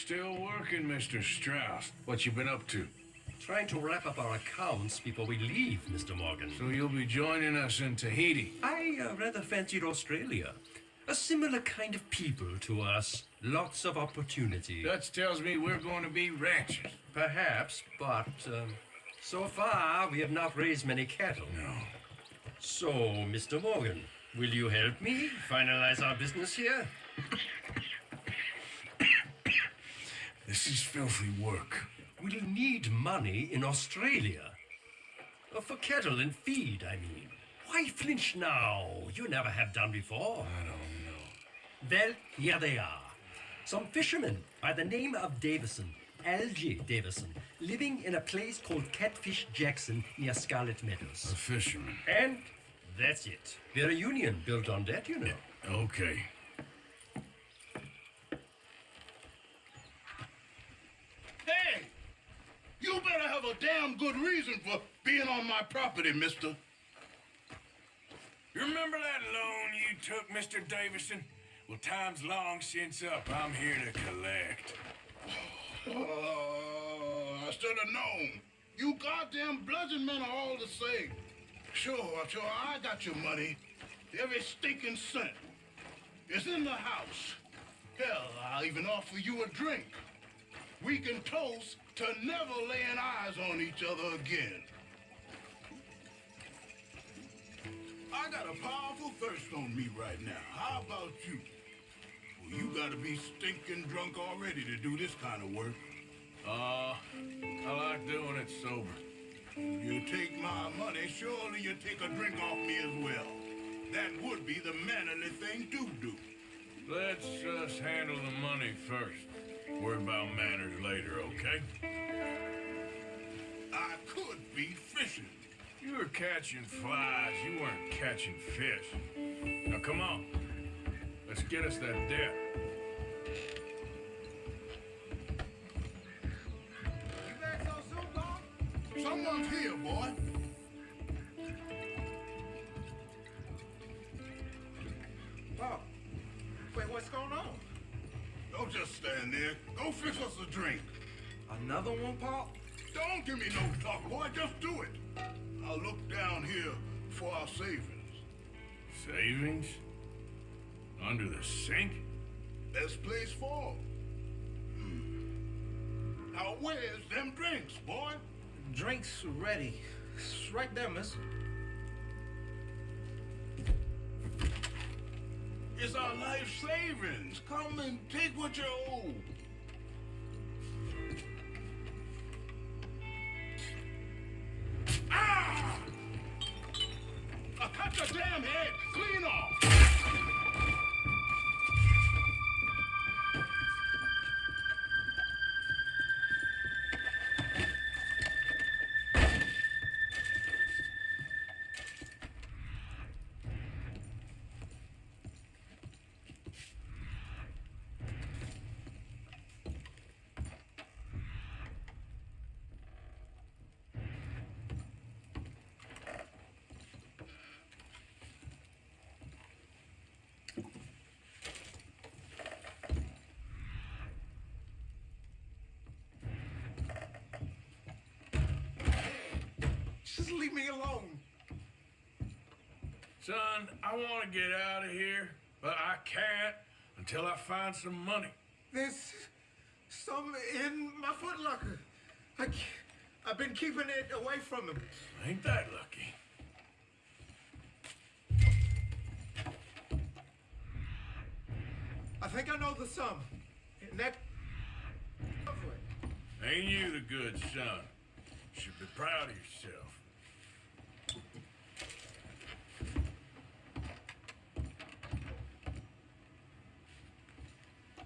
Still working, Mr. Strauss. What you been up to? Trying to wrap up our accounts before we leave, Mr. Morgan. So you'll be joining us in Tahiti? I rather fancied Australia. A similar kind of people to us. Lots of opportunity. Dutch tells me we're going to be ranchers. Perhaps, but so far we have not raised many cattle. No. So, Mr. Morgan, will you help me finalize our business here? This is filthy work. We'll need money in Australia. For cattle and feed, I mean. Why flinch now? You never have done before. I don't know. Well, here they are. Some fishermen by the name of Davison, L.G. Davison, living in a place called Catfish Jackson near Scarlet Meadows. A fisherman. And that's it. We're a union built on that, you know. Okay. Hey! You better have a damn good reason for being on my property, mister. You remember that loan you took, Mr. Davison? Well, time's long since up. I'm here to collect. I should have known. You goddamn bludgeon men are all the same. Sure, I got your money. Every stinking cent. It's in the house. Hell, I'll even offer you a drink. We can toast to never laying eyes on each other again. I got a powerful thirst on me right now. How about you? Well, you gotta be stinking drunk already to do this kind of work. I like doing it sober. You take my money, surely you take a drink off me as well. That would be the mannerly thing to do. Let's just handle the money first. Worry about manners later, okay? I could be fishing. You were catching flies, you weren't catching fish. Now come on, let's get us that debt. You back so soon, Bob? Someone's here, boy. Oh, wait, what's going on? Don't just stand there. Go fix us a drink. Another one, Pop? Don't give me no talk, boy. Just do it. I'll look down here for our savings. Savings? Under the sink? Best place for 'em. Now, where's them drinks, boy? Drinks ready. It's right there, miss. It's our life savings. Come and take what you owe. Ah! I cut your damn head clean off. Just leave me alone. Son, I want to get out of here, but I can't until I find some money. There's some in my footlocker. I've been keeping it away from him. Ain't that lucky? I think I know the sum. And that... Ain't you the good son? You should be proud of yourself.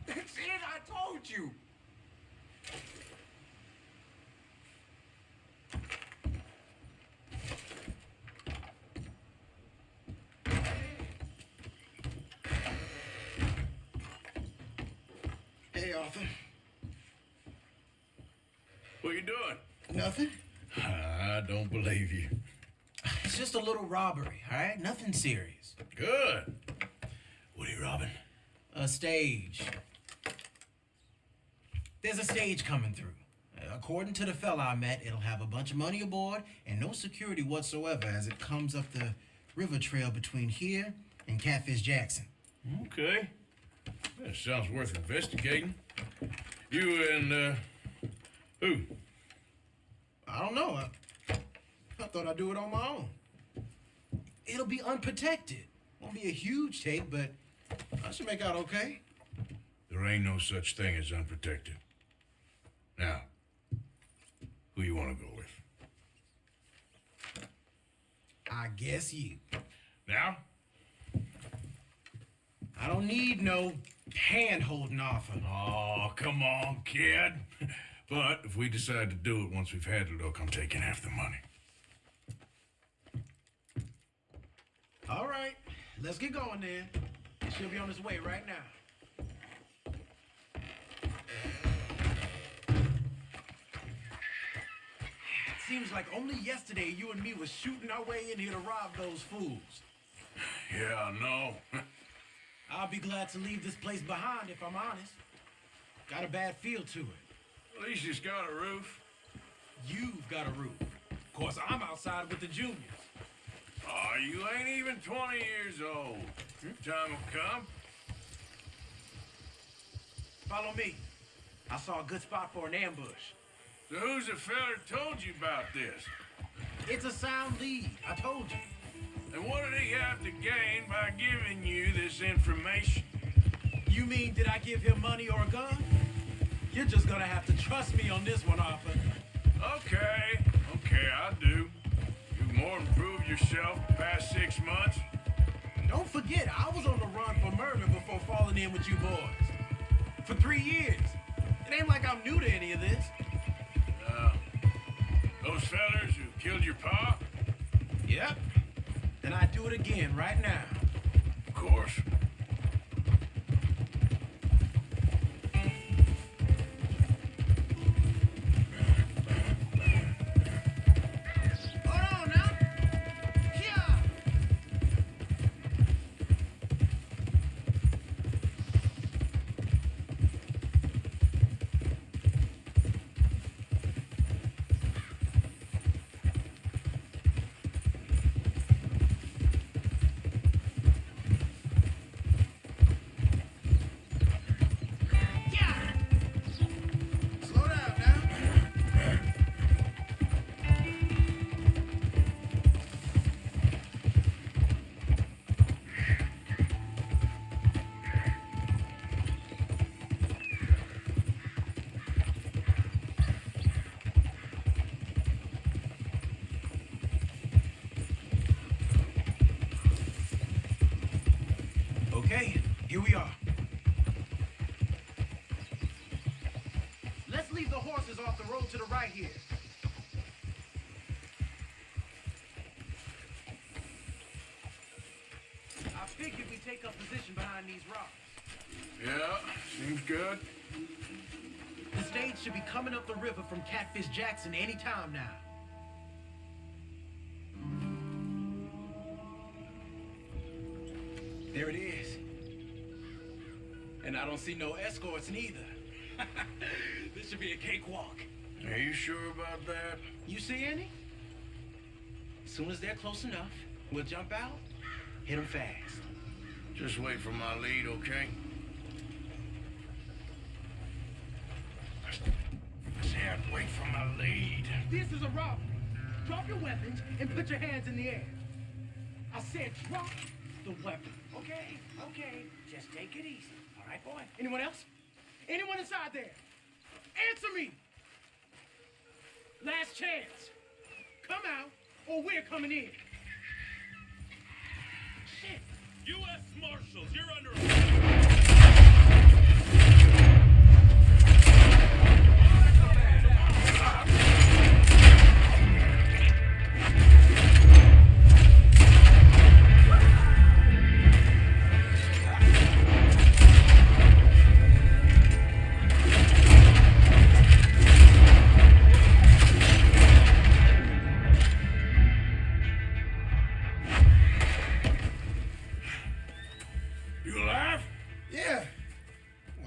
That's it, I told you. Hey, Arthur. What you doing? Nothing? I don't believe you. It's just a little robbery, all right? Nothing serious. Good. What are you robbing? A stage. There's a stage coming through. According to the fella I met, it'll have a bunch of money aboard and no security whatsoever as it comes up the river trail between here and Catfish Jackson. Okay. That sounds worth investigating. You and, who? I don't know. I thought I'd do it on my own. It'll be unprotected. Won't be a huge take, but I should make out okay. There ain't no such thing as unprotected. Now, who you want to go with? I guess you. Now? I don't need no hand-holding offer. Oh, come on, kid. But if we decide to do it once we've had a look, I'm taking half the money. All right, let's get going then. She'll be on his way right now. Seems like only yesterday you and me was shooting our way in here to rob those fools. Yeah, I know. I'll be glad to leave this place behind if I'm honest. Got a bad feel to it. At least it's got a roof. You've got a roof. Of course, I'm outside with the juniors. Oh, you ain't even 20 years old. Your time will come. Follow me. I saw a good spot for an ambush. So who's the fella told you about this? It's a sound lead, I told you. And what did he have to gain by giving you this information? You mean, did I give him money or a gun? You're just gonna have to trust me on this one, Arthur. Okay, I do. You've more improved yourself the past 6 months. Don't forget, I was on the run for murder before falling in with you boys. For 3 years. It ain't like I'm new to any of this. Those fellers who killed your pa? Yep. Then I'd do it again right now. Of course. Hold on now. Yeah. Slow down now. Okay, here we are. Let's leave the horses off the road to the right here. I figured we take up position behind these rocks. Yeah, seems good. The stage should be coming up the river from Catfish Jackson any time now. There it is. And I don't see no escorts neither. This should be a cakewalk. Are you sure about that? You see any? As soon as they're close enough, we'll jump out, hit them fast. Just wait for my lead, okay? Said wait for my lead. This is a robbery. Drop your weapons and put your hands in the air. I said drop the weapon. Okay, okay. Just take it easy. All right, boy. Anyone else? Anyone inside there? Answer me. Last chance. Come out or we're coming in. Shit. U.S. Marshals, you're under arrest. You alive? Yeah.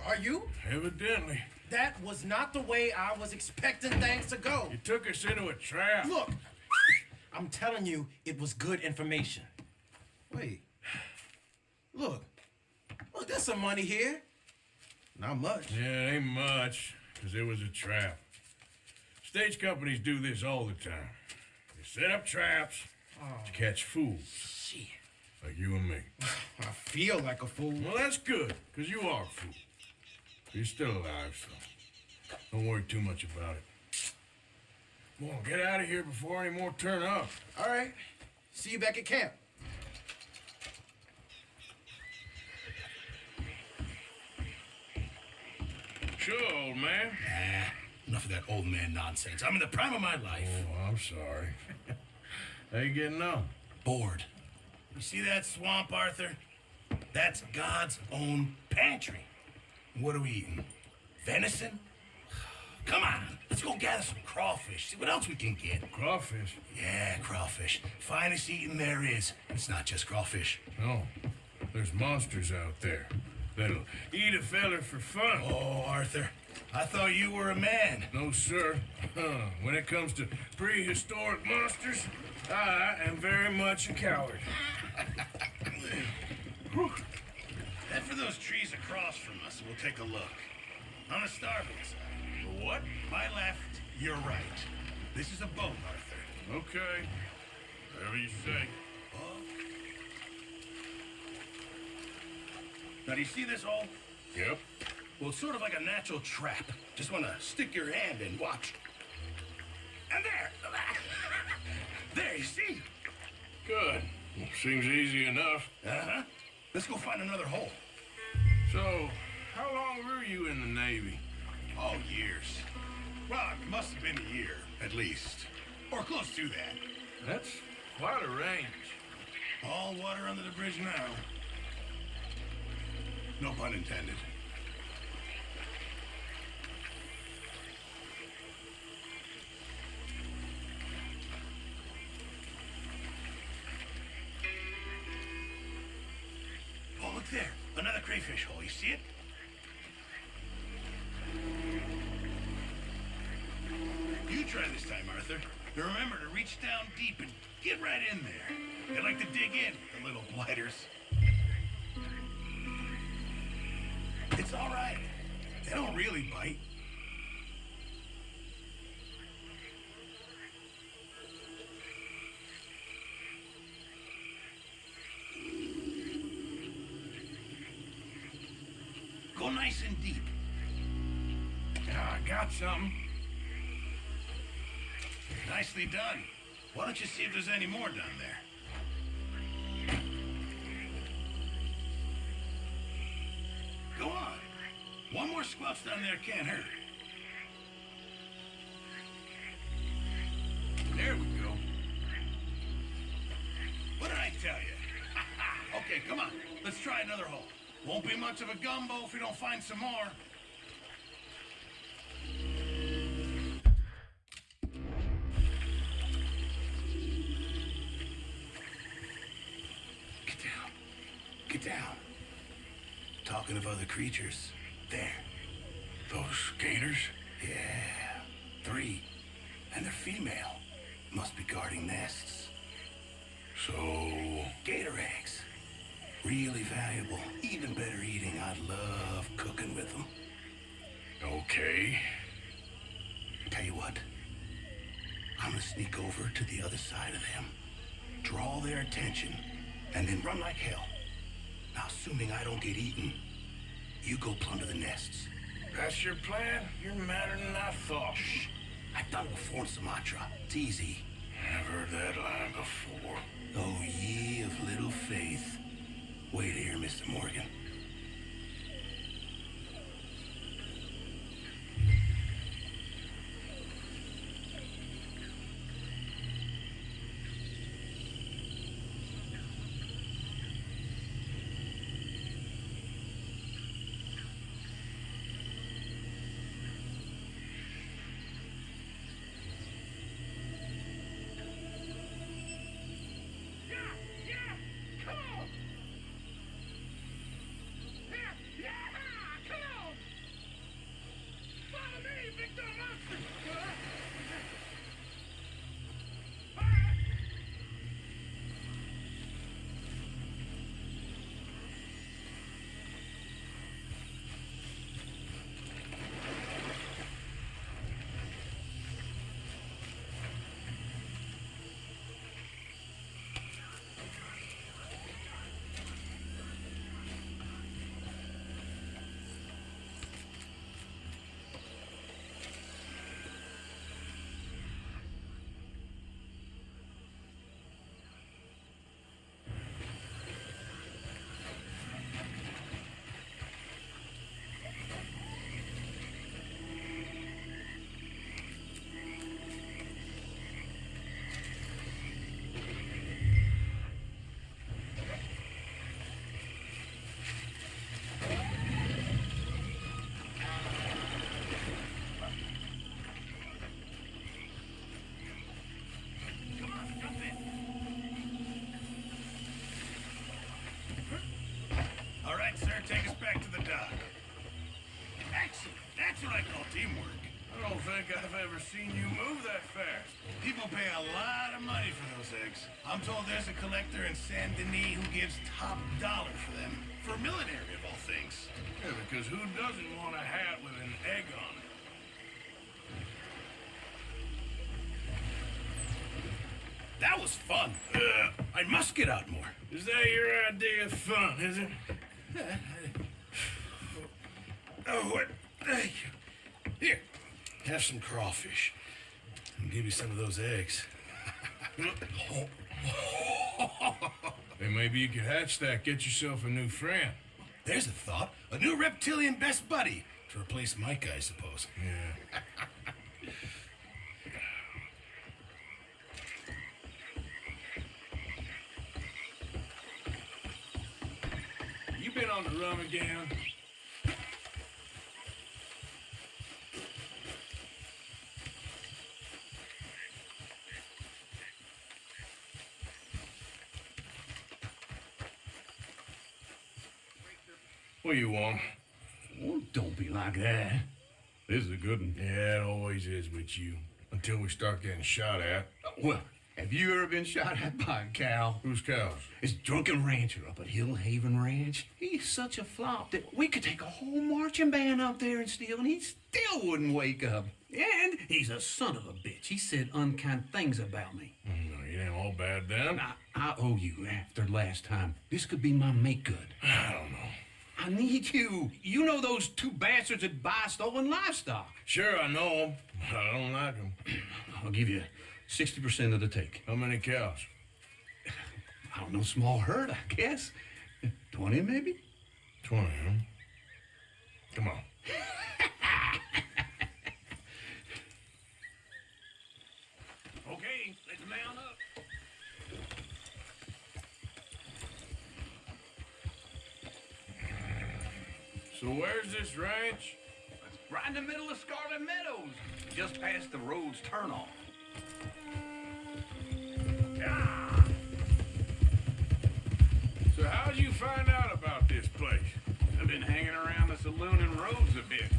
Are you? Evidently. That was not the way I was expecting things to go. You took us into a trap. Look, I'm telling you, it was good information. Wait. Look, there's some money here. Not much. Yeah, ain't much, because it was a trap. Stage companies do this all the time. They set up traps to catch fools. Shit. Like you and me. I feel like a fool. Well, that's good, because you are a fool. You're still alive, so don't worry too much about it. Come on, get out of here before any more turn up. All right. See you back at camp. Sure, old man. Enough of that old man nonsense. I'm in the prime of my life. Oh, I'm sorry. How you getting on? Bored. You see that swamp, Arthur? That's God's own pantry. What are we eating? Venison? Come on, let's go gather some crawfish. See what else we can get. Crawfish? Yeah, crawfish. Finest eating there is. It's not just crawfish. No. There's monsters out there that'll eat a feller for fun. Oh, Arthur, I thought you were a man. No, sir. When it comes to prehistoric monsters, I am very much a coward. Head for those trees across from us, and we'll take a look. On the starboard side. For what? My left, your right. This is a boat, Arthur. Okay. Whatever you say. Now, do you see this hole? Yep. Well, it's sort of like a natural trap. Just want to stick your hand in, watch. And there! There, you see? Good. Seems easy enough. Uh-huh. Let's go find another hole. So, how long were you in the Navy? Oh, years. Well, it must have been a year, at least. Or close to that. That's quite a range. All water under the bridge now. No pun intended. Oh, look there. Another crayfish hole. You see it? You try this time, Arthur. And remember to reach down deep and get right in there. They like to dig in, the little blighters. It's all right. They don't really bite. Go nice and deep. Yeah, I got something. Nicely done. Why don't you see if there's any more down there? Go on. One more squelch down there can't hurt. There we go. What did I tell you? Okay, come on. Let's try another hole. Won't be much of a gumbo if we don't find some more. Get down. Get down. Talking of other creatures. There. Those gators? Yeah. 3. And they're female. Must be guarding nests. So, Gator eggs. Really valuable. Even better eating. I love cooking with them. okay. Tell you what. I'm gonna sneak over to the other side of them. Draw their attention. And then run like hell. Now, assuming I don't get eaten, you go plunder the nests. That's your plan? You're madder than I thought. Shh. I've done it before in Sumatra. It's easy. I've heard that line before. Oh, ye of little faith. Wait here, Mr. Morgan. I call teamwork. I don't think I've ever seen you move that fast. People pay a lot of money for those eggs. I'm told there's a collector in Saint Denis who gives top dollar for them. For military, of all things. Yeah, because who doesn't want a hat with an egg on it? That was fun. I must get out more. Is that your idea of fun, is it? Oh, what? Thank you. Here, have some crawfish. And give you some of those eggs. Hey, maybe you could hatch that, get yourself a new friend. There's a thought. A new reptilian best buddy. To replace Mike, I suppose. Yeah. You been on the rum again? What do you want? Oh, don't be like that. This is a good one. Yeah, it always is with you. Until we start getting shot at. Well, have you ever been shot at by a cow? Who's cows? This drunken rancher up at Hill Haven Ranch. He's such a flop that we could take a whole marching band up there and steal, and he still wouldn't wake up. And he's a son of a bitch. He said unkind things about me. No, you ain't all bad then. I owe you after last time. This could be my make good. I don't know. I need you. You know those two bastards that buy stolen livestock. Sure, I know them. I don't like them. I'll give you 60% of the take. How many cows? I don't know, small herd, I guess. 20 maybe? 20, huh? Come on. Okay, let's mount up. So where's this ranch? Right in the middle of Scarlet Meadows, just past the road's turnoff. So how'd you find out about this place? I've been hanging around the saloon and roads a bit.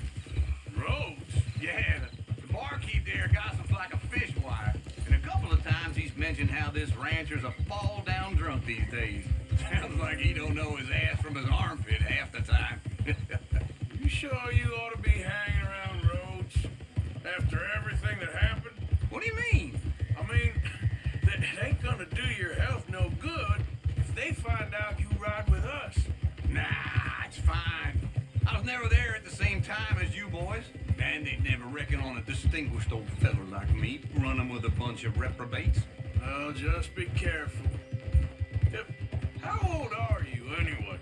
Roads? Yeah, the barkeep there gossips like a fish wire. And a couple of times he's mentioned how this rancher's a fall-down drunk these days. Sounds like he don't know his ass from his armpit half the time. You sure you ought to be hanging around roads after everything that happened? What do you mean? I mean, it ain't gonna do your health no good if they find out you ride with us. Nah, it's fine. I was never there at the same time as you boys. And they'd never reckon on a distinguished old feller like me, running with a bunch of reprobates. Well, just be careful. How old are you, anyway?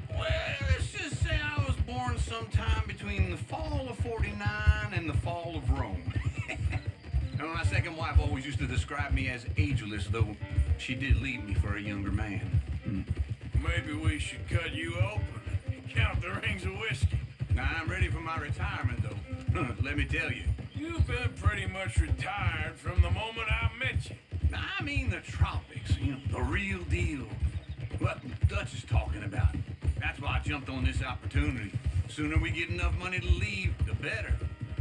Well, let's just say I was born sometime between the fall of 49 and the fall of Rome. And my second wife always used to describe me as ageless, though she did leave me for a younger man. Maybe we should cut you open and count the rings of whiskey. Now, I'm ready for my retirement, though. Let me tell you. You've been pretty much retired from the moment I met you. Now, I mean the tropics, the real deal. What Dutch is talking about. That's why I jumped on this opportunity. Sooner we get enough money to leave, the better.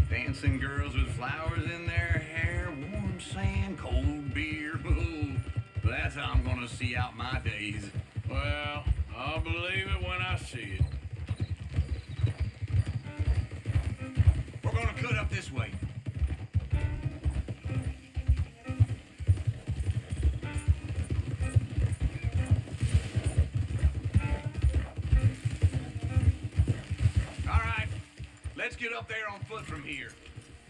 Dancing girls with flowers in their hair, warm sand, cold beer. Ooh, that's how I'm gonna see out my days. Well, I'll believe it when I see it. We're gonna cut up this way. All right, let's get up there on foot from here.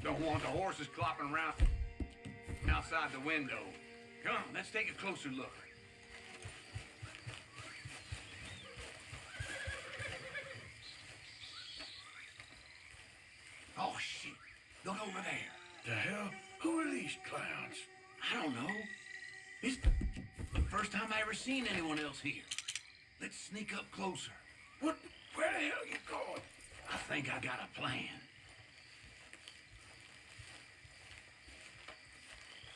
Don't want the horses clopping around outside the window. Come, let's take a closer look. Oh, shit. Look over there. The hell? Who are these clowns? I don't know. It's the first time I ever seen anyone else here. Let's sneak up closer. What? Where the hell you going? I think I got a plan.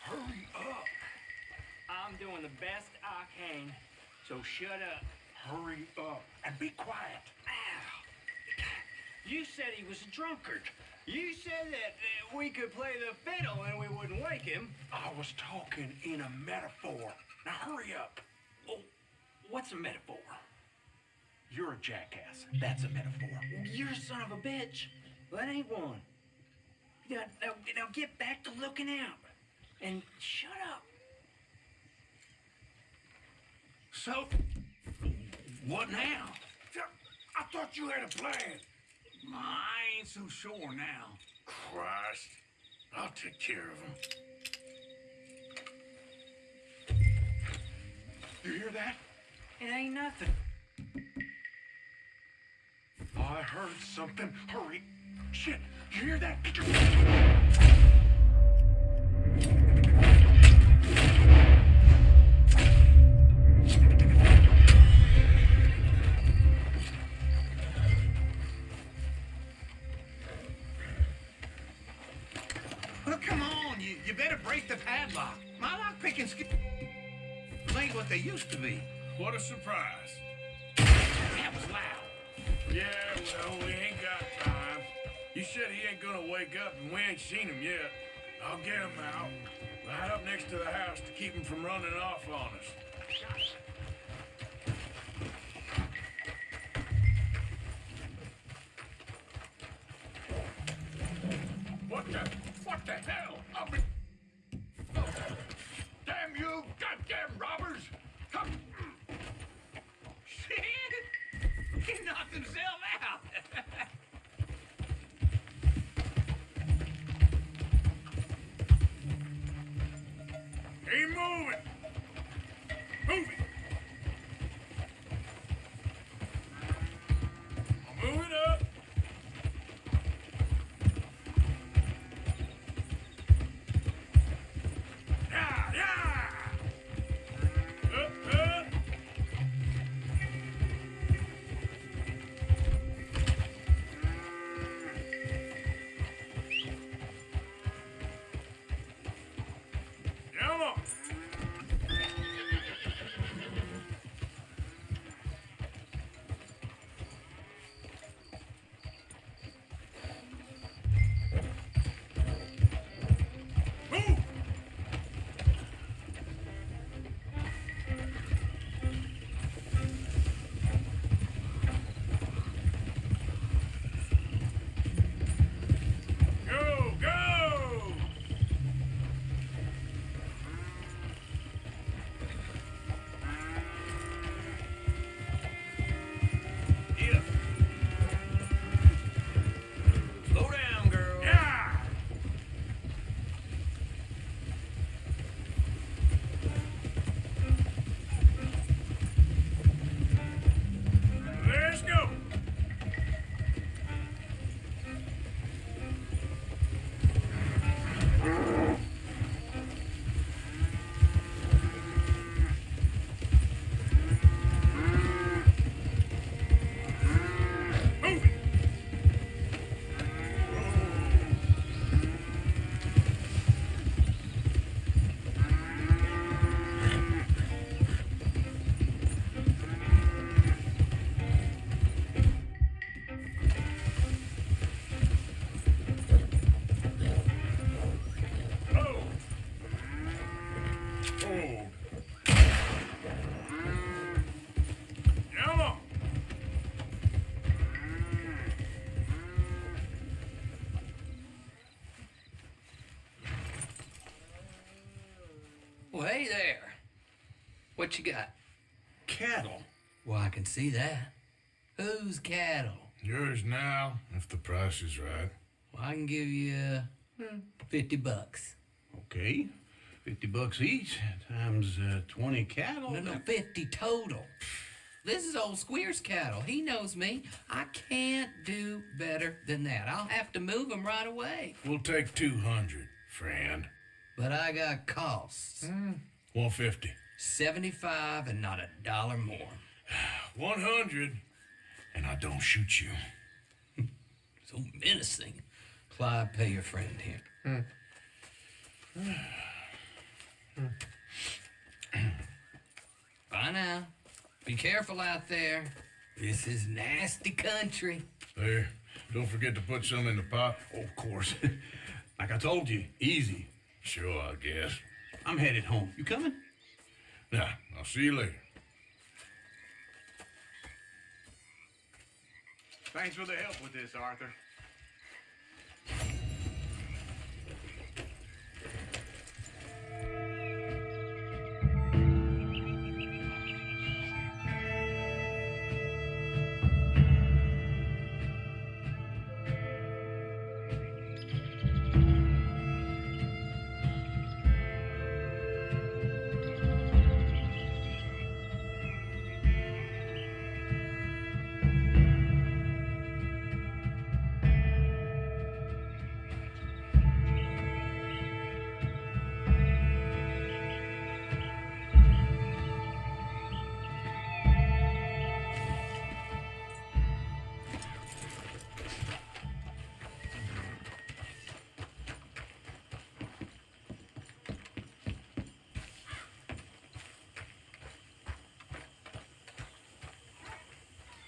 Hurry up. I'm doing the best I can, so shut up. Hurry up. And be quiet. You said he was a drunkard. You said that we could play the fiddle and we wouldn't wake him. I was talking in a metaphor. Now hurry up. Oh, what's a metaphor? You're a jackass. That's a metaphor. You're a son of a bitch. Well, that ain't one. Now get back to looking out. And shut up. So, what now? I thought you had a plan. I ain't so sure now. Christ. I'll take care of him. You hear that? It ain't nothing. I heard something. Hurry. Shit. You hear that? Get your... Well, come on, you better break the padlock. My lockpicking skills ain't what they used to be. What a surprise. That was loud. Yeah, well, we ain't got time. You said he ain't gonna wake up and we ain't seen him yet. I'll get him out. Right up next to the house to keep him from running off on us. What the hell? Damn you, goddamn robbers! Come. Shit! He knocked himself out. Keep moving! Move it! Move it up! Yeah, yeah! Up! Come on! Move! Go, go! Yeah. Slow down, girl. Yeah! Let's go! Move it! Oh! Hold. Come on! Well, hey there. What you got? Cattle. Well, I can see that. Whose cattle? Yours now, if the price is right. Well, I can give you $50. Okay. $50 each times 20 cattle. No, 50 total. This is old Squeer's cattle. He knows me. I can't do better than that. I'll have to move him right away. We'll take 200, friend. But I got costs. 150. 75 and not a dollar more. 100, and I don't shoot you. So menacing. Clyde, pay your friend here. Bye now. Be careful out there. This is nasty country. There. Don't forget to put some in the pot. Oh, of course. Like I told you, easy. Sure, I guess. I'm headed home. You coming? Nah, I'll see you later. Thanks for the help with this, Arthur.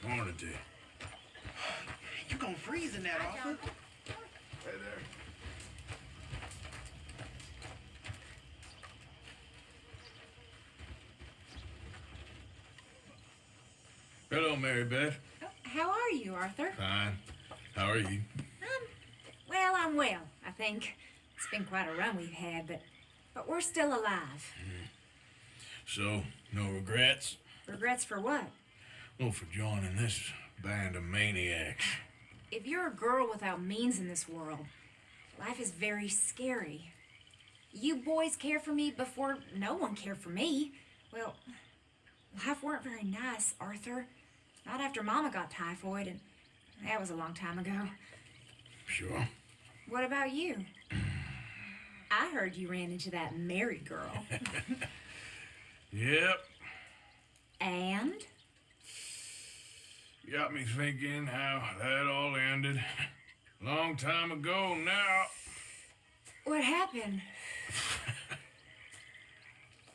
Morning, T. You gonna freeze in that, Arthur? Hey there. Hello, Mary Beth. How are you, Arthur? Fine. How are you? Well, I'm well, I think. It's been quite a run we've had, but we're still alive. So, no regrets? Regrets for what? Well, for joining this band of maniacs. If you're a girl without means in this world, life is very scary. You boys cared for me before no one cared for me. Well, life weren't very nice, Arthur. Not after Mama got typhoid, and that was a long time ago. Sure. What about you? I heard you ran into that Mary girl. Yep. And? Got me thinking how that all ended. Long time ago now. What happened?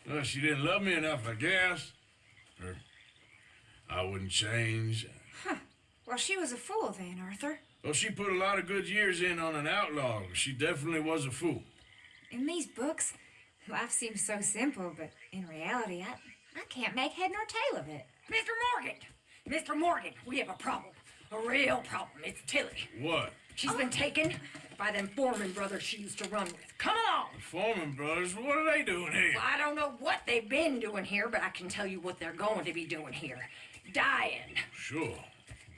Well, she didn't love me enough, I guess. Or I wouldn't change. Huh. Well, she was a fool then, Arthur. Well, she put a lot of good years in on an outlaw. She definitely was a fool. In these books, life seems so simple, but in reality, I can't make head nor tail of it. Mr. Morgan! Mr. Morgan, we have a problem. A real problem. It's Tilly. What? She's been taken by them Foreman brothers she used to run with. Come along! The Foreman brothers? What are they doing here? Well, I don't know what they've been doing here, but I can tell you what they're going to be doing here. Dying. Sure.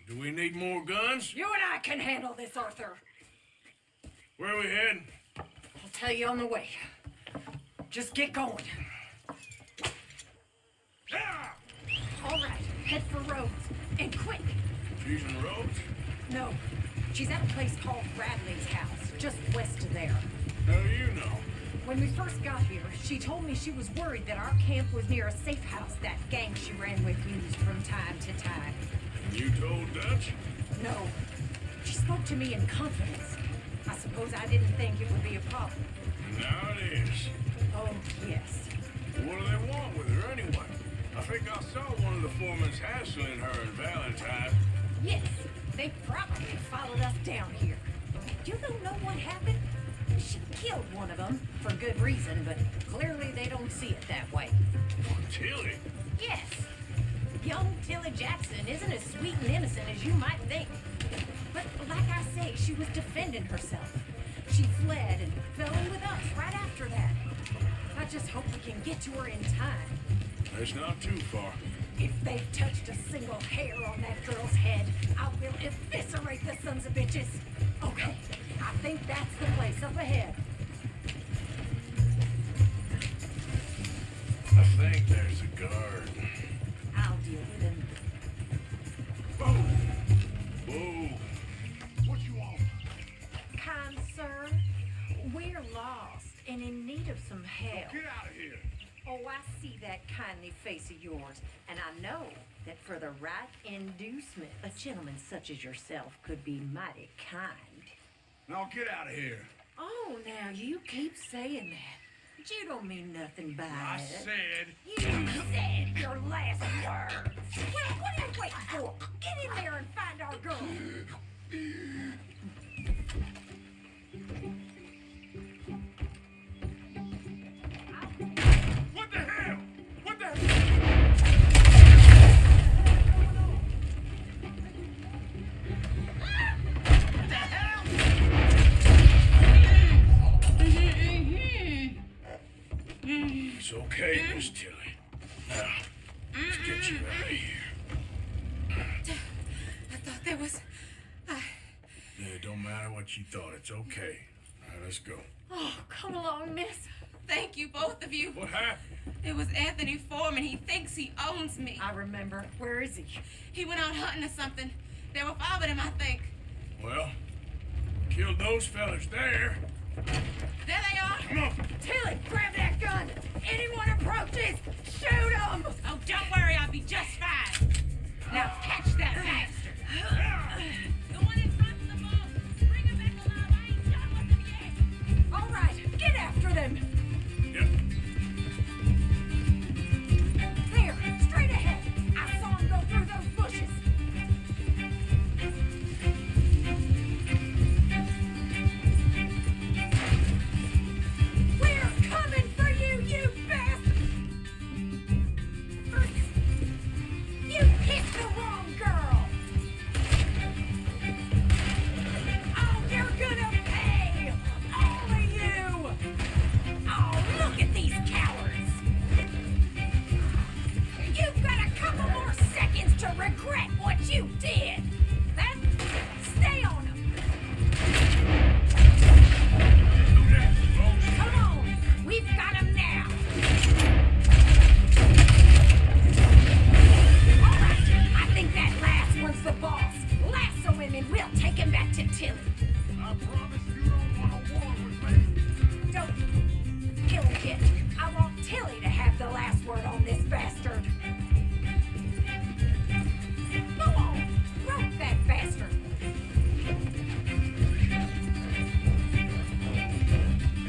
Do we need more guns? You and I can handle this, Arthur. Where are we heading? I'll tell you on the way. Just get going. Ah! All right, head for Rhodes. And quick. She's in Rhodes? No, she's at a place called Bradley's house, just west of there. How do you know? When we first got here, she told me she was worried that our camp was near a safe house that gang she ran with used from time to time. And you told Dutch? No, she spoke to me in confidence. I suppose I didn't think it would be a problem. Now it is. Oh, yes. What do they want with her anyway? I think I saw one of the foremans hassling her and Valentine. Yes, they probably followed us down here. You don't know what happened? She killed one of them, for good reason, but clearly they don't see it that way. Tilly? Yes. Young Tilly Jackson isn't as sweet and innocent as you might think. But like I say, she was defending herself. She fled and fell in with us right after that. I just hope we can get to her in time. That's not too far. If they've touched a single hair on that girl's head, I will eviscerate the sons of bitches. Okay, I think that's the place up ahead. I think there's a guard. I'll deal with him. Whoa! Whoa! What you want? Kind sir, we're lost and in need of some help. Get out of here. Oh, I see that kindly face of yours, and I know that for the right inducement, a gentleman such as yourself could be mighty kind. Now get out of here. Oh, now you keep saying that. But you don't mean nothing by I it. said. You said your last words. Well, what are you waiting for? Get in there and find our girl. Okay, Miss Tilly. Now, let's get you out of here. I thought there was... It don't matter what you thought. It's okay. All right, let's go. Oh, come along, miss. Thank you, both of you. What happened? It was Anthony Foreman. He thinks he owns me. I remember. Where is he? He went out hunting or something. There were 5 of them, I think. Well, killed those fellas there. There they are. Come on. Tilly, grab that gun! Anyone approaches, shoot them! Oh, don't worry. I'll be just fine. Now catch that bastard. The one in front of the boat. Bring him back alive. I ain't done with him yet. All right, get after them! Yep. There, straight ahead! I saw him go through those bushes! We're coming for you, you bastard! You picked the wrong girl! Oh, you're gonna pay! All of you! Oh, look at these cowards! You've got a couple more seconds to regret what you did! Then, stay on them! Come on! We've got him now! All right, I think that last one's the boss. Lasso him and we'll take him back to Tilly. I promise you don't want a war with me. Don't kill him yet. I want Tilly to have the last word on this bastard. Go on, rope that bastard.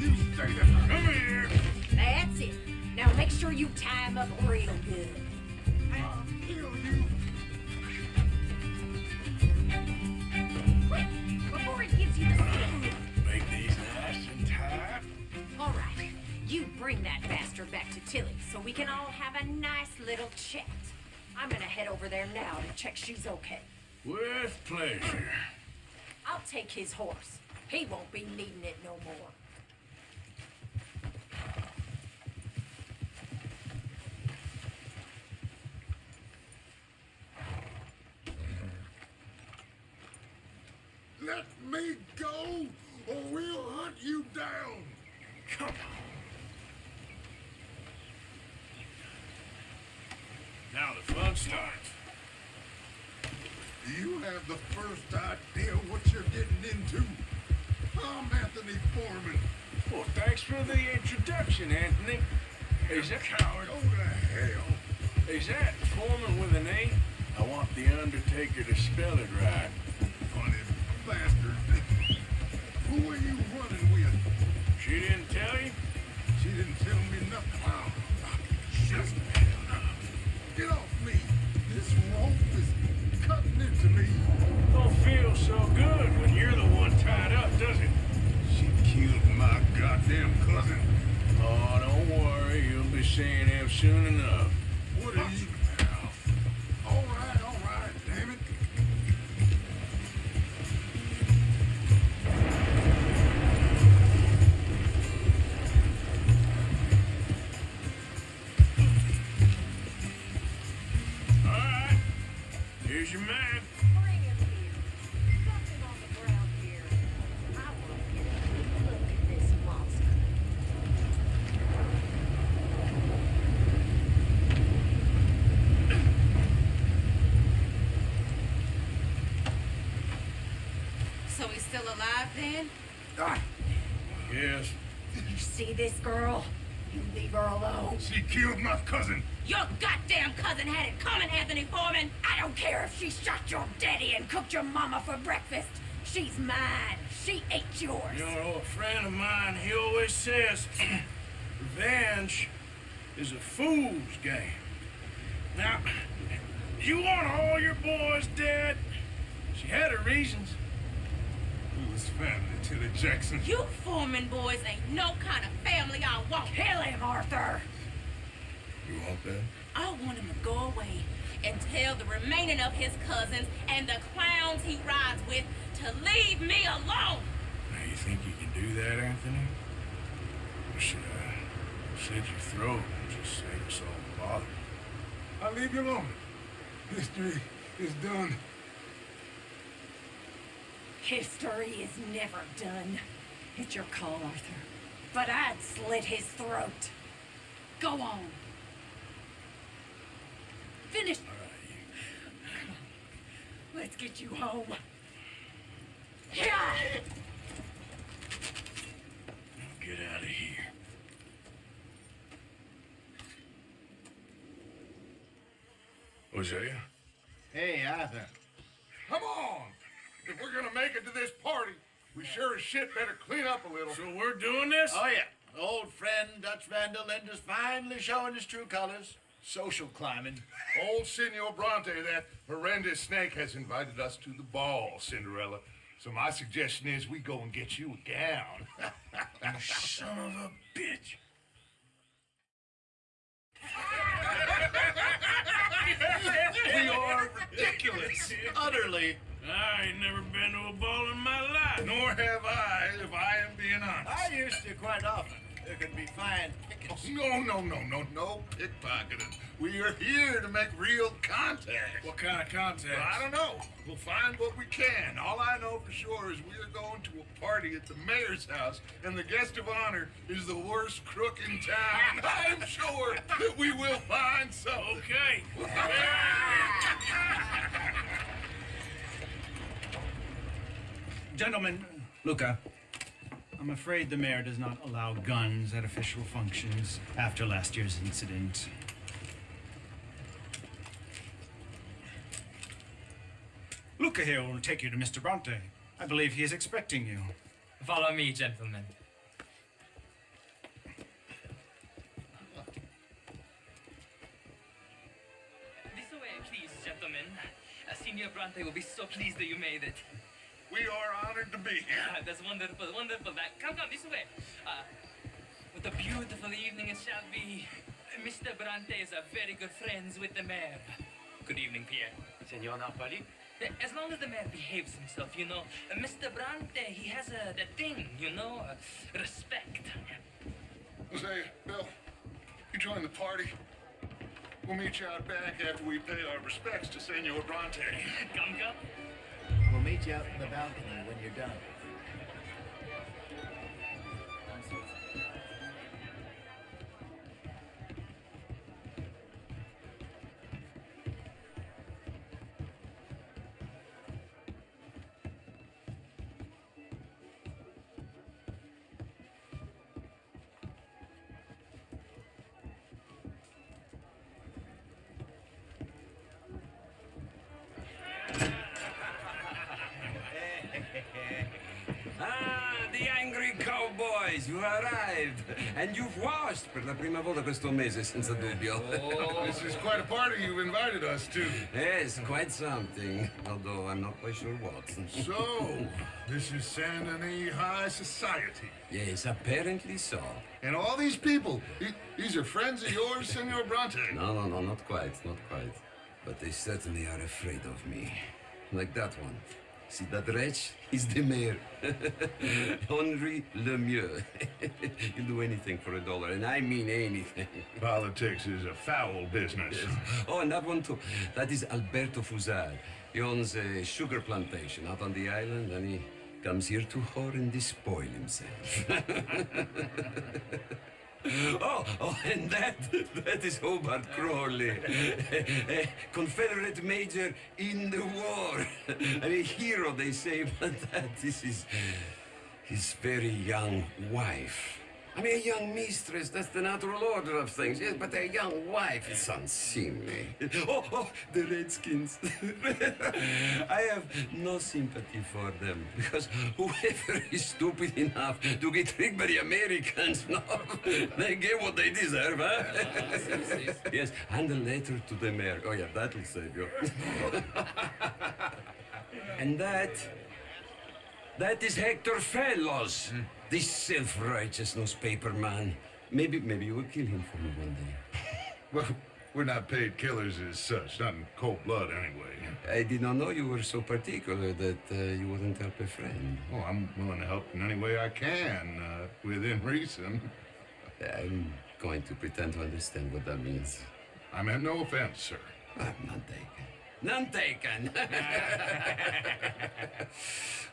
You stay there. Come here. That's it. Now make sure you tie him up real good. I'll kill you. Quick, before he gives you the slip. Make these nice and tight. All right, you bring that bastard back to Tilly so we can all have a nice little chat. I'm gonna head over there now to check she's okay. With pleasure. I'll take his horse. He won't be needing it no more. Let me go, or we'll hunt you down. Come on. Now the fun starts. You have the first idea what you're getting into. I'm Anthony Foreman. Well, thanks for the introduction, Anthony. Is that coward? Go to hell. Is that Foreman with an A? I want the Undertaker to spell it right. Funny bastard. Who are you running with? She didn't tell you? She didn't tell me nothing. Wow. Just get off me. This rope is cutting into me. Don't feel so good when you're the one tied up, does it? She killed my goddamn cousin. Oh, don't worry. You'll be seeing him soon enough. What are you? All right, damn it. All right. Here's your man. Bring him here. Dump him on the ground here. I want to get a good look at this monster. So he's still alive then? Yes. You see this girl? You leave her alone. She killed my cousin. Your goddamn cousin had it coming, Anthony Foreman. I don't care if she shot your daddy and cooked your mama for breakfast. She's mine. She ate yours. You know, a friend of mine, he always says, revenge is a fool's game. Now, you want all your boys dead? She had her reasons. Who was family to the Jackson? You Foreman boys ain't no kind of family I want. Kill him, Arthur. You want that? I want him to go away and tell the remaining of his cousins and the clowns he rides with to leave me alone. Now, you think you can do that, Anthony? Or should I Slit your throat and just save us all the bother. I'll leave you alone. History is done. History is never done. It's your call, Arthur. But I'd slit his throat. Go on. Finish. Come on. Let's get you home. Yeah! Get out of here. Hosea? Hey, Arthur. Come on! If we're gonna make it to this party, we sure as shit better clean up a little. So we're doing this? Oh, yeah. Old friend Dutch Vandal Linda's finally showing his true colors. Social climbing. Old Senor Bronte, that horrendous snake, has invited us to the ball, Cinderella. So my suggestion is we go and get you a gown. You son of a bitch. We are ridiculous. Utterly. I ain't never been to a ball in my life. Nor have I, if I am being honest. I used to quite often. There could be fine pickets. No pickpocketing. We are here to make real contact. What kind of contact? Well, I don't know. We'll find what we can. All I know for sure is we are going to a party at the mayor's house, and the guest of honor is the worst crook in town. I'm sure that we will find something. Okay. Gentlemen, Luca, I'm afraid the mayor does not allow guns at official functions after last year's incident. Luca here will take you to Mr. Bronte. I believe he is expecting you. Follow me, gentlemen. This way, please, gentlemen. Senior Bronte will be so pleased that you made it. We are honored to be here. That's wonderful, wonderful. Come, this way. What a beautiful evening it shall be. Mr. Bronte is very good friends with the mayor. Good evening, Pierre. Senor Napoli? As long as the mayor behaves himself, you know. Mr. Bronte, he has that thing, you know, respect. Jose, Bill, you join the party. We'll meet you out back after we pay our respects to Senor Bronte. Come. We'll meet you out in the balcony when you're done. The angry cowboys, you arrived. And you've washed per la prima volta questo mese, senza dubbio. This is quite a party you've invited us to. Yes, quite something. Although I'm not quite sure what. So, this is Saint Denis High Society. Yes, apparently so. And all these people, these are friends of yours, Senor Bronte? No, not quite. But they certainly are afraid of me. Like that one. See that wretch? He's the mayor. Henri Lemieux. He'll do anything for $1, and I mean anything. Politics is a foul business. Yes. Oh, and that one too. That is Alberto Fusar. He owns a sugar plantation out on the island, and he comes here to whore and despoil himself. Oh, and that is Hobart Crawley, a Confederate major in the war. A hero, they say, but that is his very young wife. I mean, a young mistress, that's the natural order of things, yes, but a young wife is unseemly. Oh, the Redskins. I have no sympathy for them, because whoever is stupid enough to get tricked by the Americans, no, they get what they deserve, huh? Yes, and a letter to the mayor. Oh, yeah, that'll save you. And that is Hector Fellows. This self-righteous newspaper man. Maybe you will kill him for me one day. Well, we're not paid killers as such, not in cold blood anyway. I did not know you were so particular that you wouldn't help a friend. Oh, I'm willing to help in any way I can, within reason. I'm going to pretend to understand what that means. I meant no offense, sir. None taken. None taken!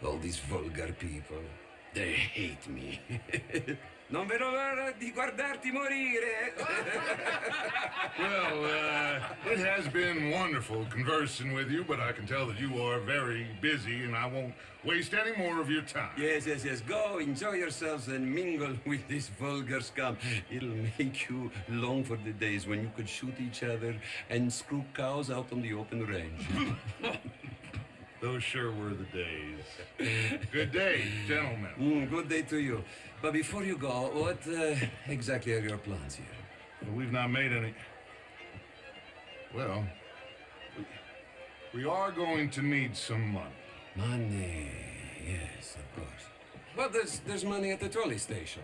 All these vulgar people, they hate me. Non vedo l'ora di guardarti morire. Well, it has been wonderful conversing with you, but I can tell that you are very busy, and I won't waste any more of your time. Yes. Go, enjoy yourselves and mingle with this vulgar scum. It'll make you long for the days when you could shoot each other and screw cows out on the open range. Those sure were the days. Good day, gentlemen. Good day to you. But before you go, what exactly are your plans here? Well, we've not made any... Well, we are going to need some money. Money, yes, of course. Well, there's money at the trolley station.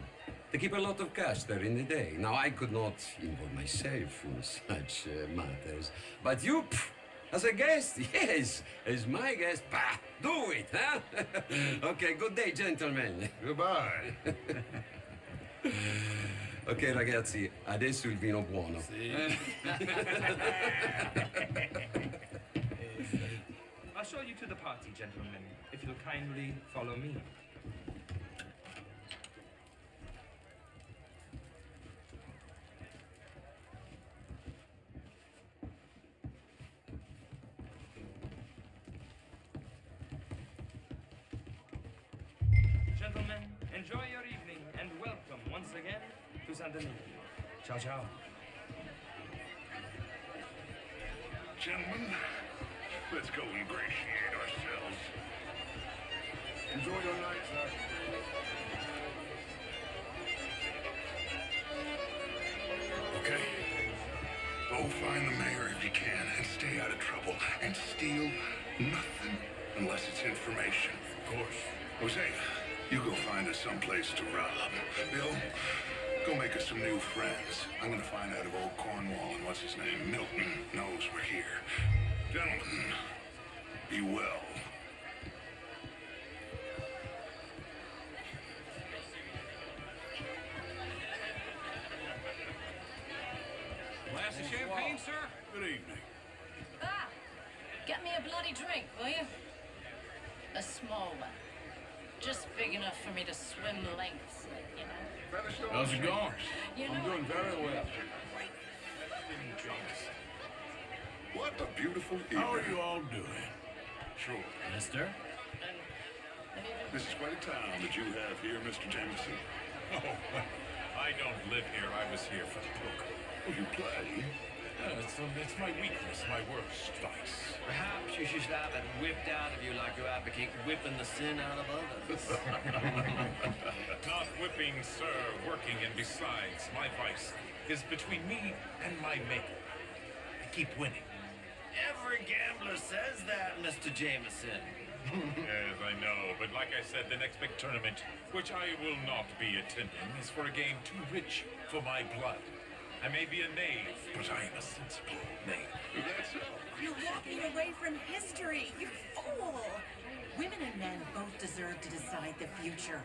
They keep a lot of cash there in the day. Now, I could not involve myself in such matters. But you, as a guest, yes, as my guest, do it, huh? Okay, good day, gentlemen. Goodbye. Ok, ragazzi, adesso il vino buono. I'll show you to the party, gentlemen, if you'll kindly follow me. Gentlemen, enjoy your evening and welcome once again to Saint Denis. Ciao, ciao. Gentlemen, let's go ingratiate ourselves. Enjoy your night, sir. Okay. Go find the mayor if you can and stay out of trouble. And steal nothing unless it's information. Of course. Hosea, you go find us someplace to rob. Bill, go make us some new friends. I'm gonna find out if old Cornwall and what's his name, Milton, knows we're here. Gentlemen, be well. Glass of champagne, sir? Good evening. Ah! Get me a bloody drink, will you? A small one. Just big enough for me to swim lengths, you know. How's it going? You know, I'm doing very well. What a beautiful evening. How are you all doing? Sure. Mister? This is quite a town that you have here, Mr. Jameson. Oh, I don't live here. I was here for the poker. Oh, you play? It's my weakness, my worst vice. Perhaps you should have it whipped out of you like you advocate whipping the sin out of others. Not whipping, sir, working, and besides, my vice is between me and my maker. I keep winning. Every gambler says that, Mr. Jameson. Yes, I know, but like I said, the next big tournament, which I will not be attending, is for a game too rich for my blood. I may be a knave, but I am a sensible knave. That's all. you're walking away from history, you fool! Women and men both deserve to decide the future.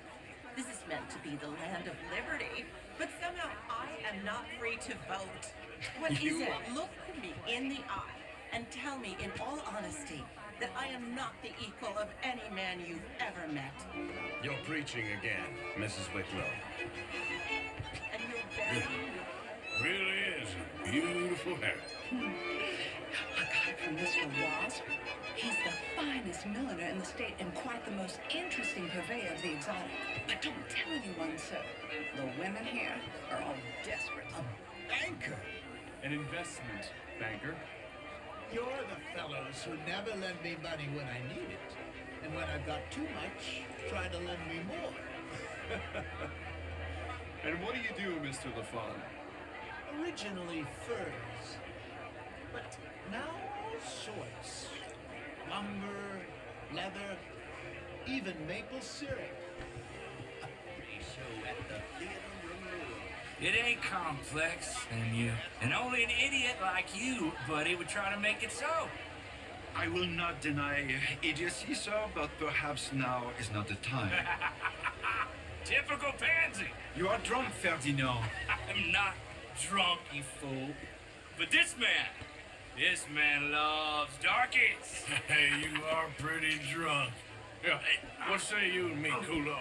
This is meant to be the land of liberty, but somehow I am not free to vote. What is it? Look me in the eye and tell me in all honesty that I am not the equal of any man you've ever met. You're preaching again, Mrs. Wicklow. And you're burying me. Really is a beautiful hair. A guy from Mr. Wasp. He's the finest milliner in the state and quite the most interesting purveyor of the exotic. But don't tell anyone, sir. The women here are all desperate. Banker. An investment banker. You're the fellows who never lend me money when I need it. And when I've got too much, try to lend me more. And what do you do, Mr. LaFawn? Originally furs, but now all sorts. Lumber, leather, even maple syrup. So at the theater room. It ain't complex, and only an idiot like you, buddy, would try to make it so. I will not deny idiocy, sir, but perhaps now is not the time. Typical pansy. You are drunk, Ferdinand. I'm not. drunk, you fool. But this man loves darkies. Hey, you are pretty drunk. Yeah, what say you and me cool off?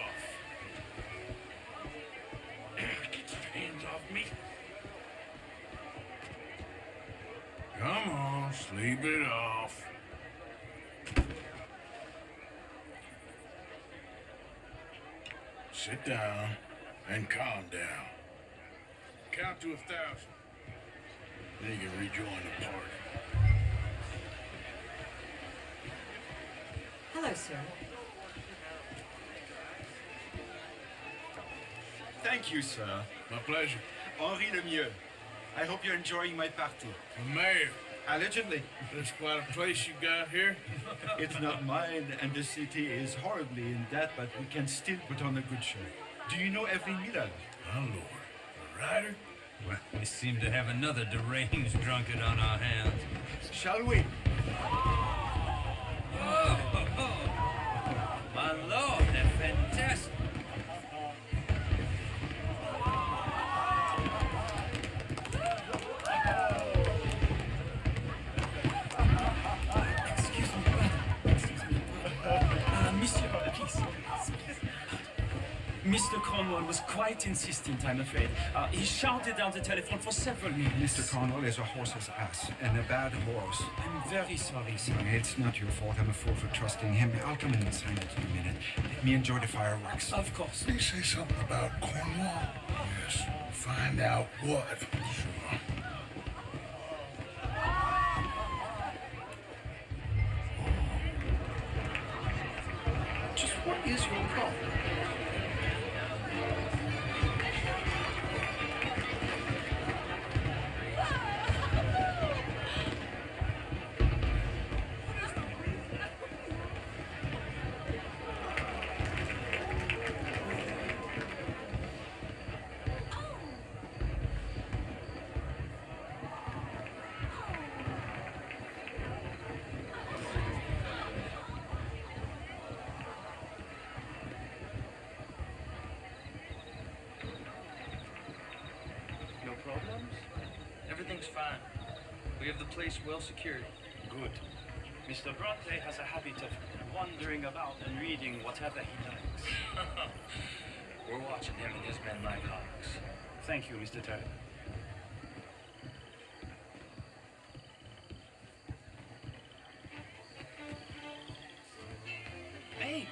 Get your hands off me. Come on, sleep it off. Sit down and calm down. Count to 1,000. Then you can rejoin the party. Hello, sir. Thank you, sir. My pleasure. Henri Lemieux. I hope you're enjoying my party. The mayor. Allegedly. That's quite a place you got here. It's not mine, and the city is horribly in debt, but we can still put on a good show. Do you know every Miller? My lord. A rider? Well, we seem to have another deranged drunkard on our hands. Shall we? Oh, my lord, they're fantastic. Mr. Cornwall was quite insistent, I'm afraid. He shouted down the telephone for several minutes. Mr. Cornwall is a horse's ass, and a bad horse. I'm very sorry, sir. It's not your fault. I'm a fool for trusting him. I'll come in and sign it in a minute. Let me enjoy the fireworks. Of course. Did he say something about Cornwall? Yes. Find out what. Sure. Just what is your problem? No problems? Everything's fine. We have the place well secured. Good. Mr. Bronte has a habit of wandering about and reading whatever he likes. We're watching him and his men like hawks. Thank you, Mr. Turner. Hey!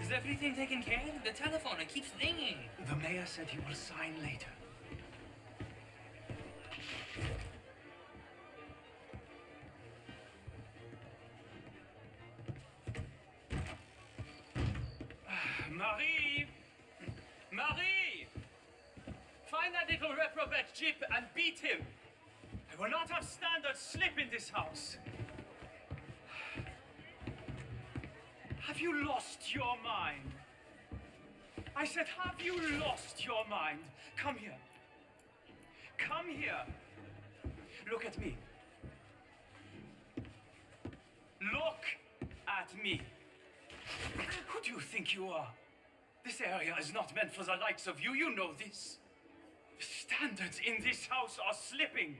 Is everything taken care of? The telephone, it keeps ringing. The mayor said he will sign later. Marie! Marie! Find that little reprobate Jip and beat him. I will not have standard slip in this house. Have you lost your mind? I said, have you lost your mind? Come here. Come here. Look at me. Look at me. Who do you think you are? This area is not meant for the likes of you. You know this. The standards in this house are slipping.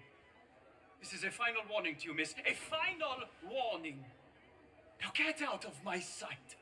This is a final warning to you, miss. A final warning. Now get out of my sight.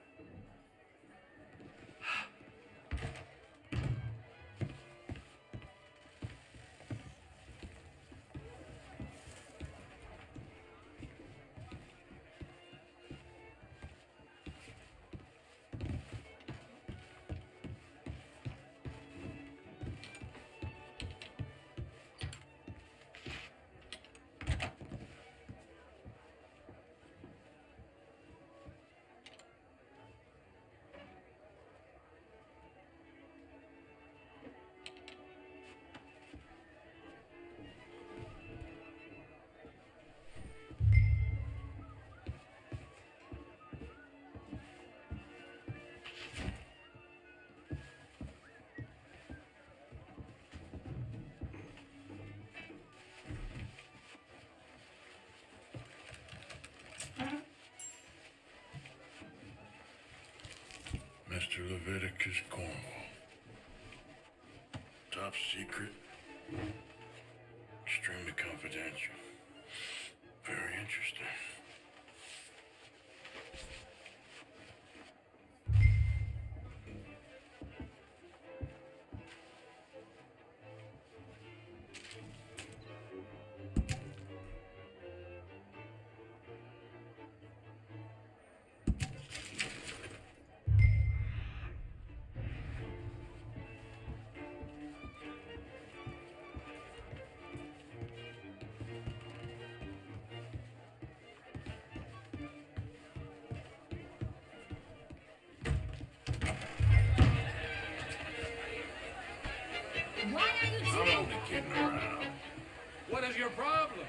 Leviticus Cornwall. Top secret. Extremely confidential. Very interesting. Why are you I'm two? only kidding around. What is your problem?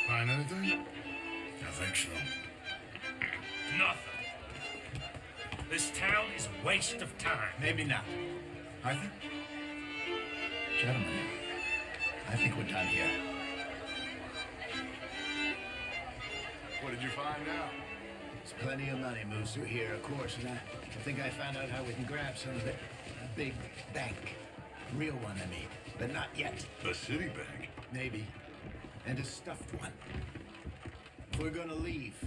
Find anything? I think so. Nothing. This town is a waste of time. Maybe not. Arthur? Gentlemen, I think we're done here. What did you find out? There's plenty of money moves through here, of course, and I think I found out how we can grab some of it. A big bank. Real one, I mean. But not yet. A city bank? Maybe. And a stuffed one. If we're gonna leave,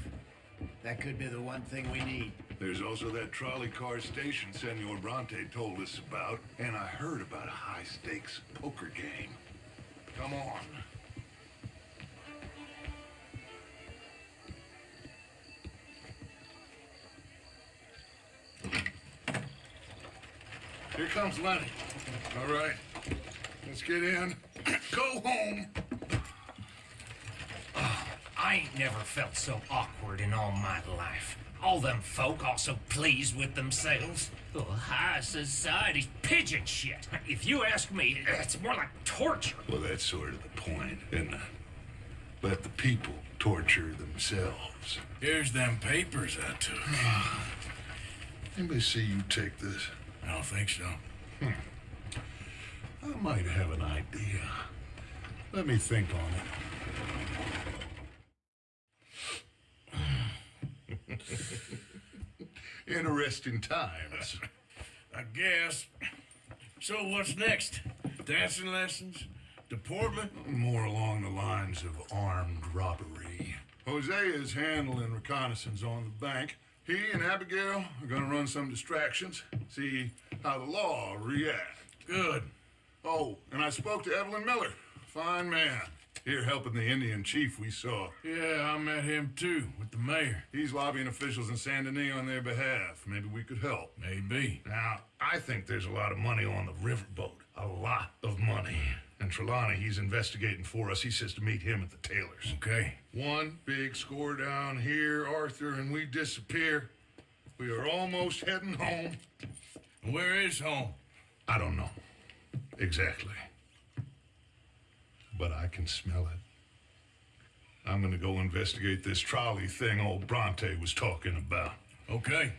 that could be the one thing we need. There's also that trolley car station Senor Bronte told us about, and I heard about a high-stakes poker game. Come on. Here comes Lenny. All right, let's get in. Go home. I ain't never felt so awkward in all my life. All them folk all so pleased with themselves. Oh, high society's pigeon shit. If you ask me, it's more like torture. Well, that's sort of the point, isn't it? Let the people torture themselves. Here's them papers I took. Anybody see you take this? I don't think so. I might have an idea. Let me think on it. Interesting times. I guess. So what's next? Dancing lessons? Deportment? More along the lines of armed robbery. Hosea is handling reconnaissance on the bank. He and Abigail are gonna run some distractions, see how the law reacts. Good. Oh, and I spoke to Evelyn Miller. Fine man. Here helping the Indian chief we saw. Yeah, I met him too, with the mayor. He's lobbying officials in Saint Denis on their behalf. Maybe we could help. Maybe. Now, I think there's a lot of money on the riverboat. A lot of money. And Trelawney, he's investigating for us. He says to meet him at the Taylor's. Okay. One big score down here, Arthur, and we disappear. We are almost heading home. Where is home? I don't know. Exactly. But I can smell it. I'm gonna go investigate this trolley thing old Bronte was talking about. Okay.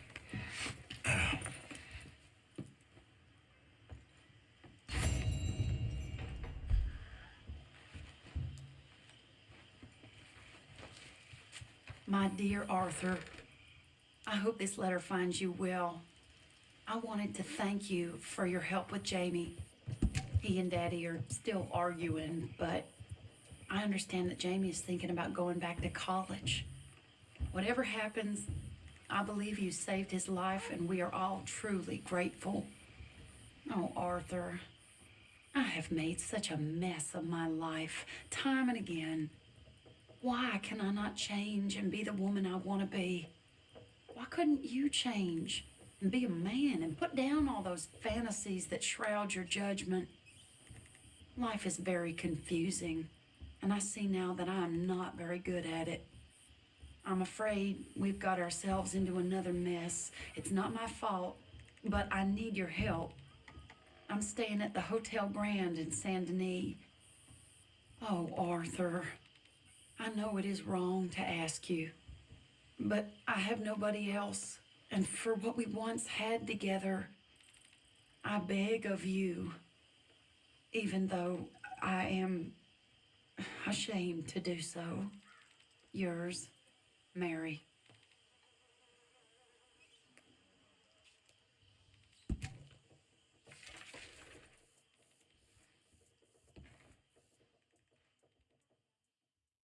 My dear Arthur, I hope this letter finds you well. I wanted to thank you for your help with Jamie. He and Daddy are still arguing, but I understand that Jamie is thinking about going back to college. Whatever happens, I believe you saved his life, and we are all truly grateful. Oh, Arthur, I have made such a mess of my life, time and again. Why can I not change and be the woman I want to be? Why couldn't you change and be a man and put down all those fantasies that shroud your judgment? Life is very confusing, and I see now that I am not very good at it. I'm afraid we've got ourselves into another mess. It's not my fault, but I need your help. I'm staying at the Hotel Grand in Saint Denis. Oh, Arthur, I know it is wrong to ask you, but I have nobody else, and for what we once had together, I beg of you, even though I am ashamed to do so. Yours, Mary.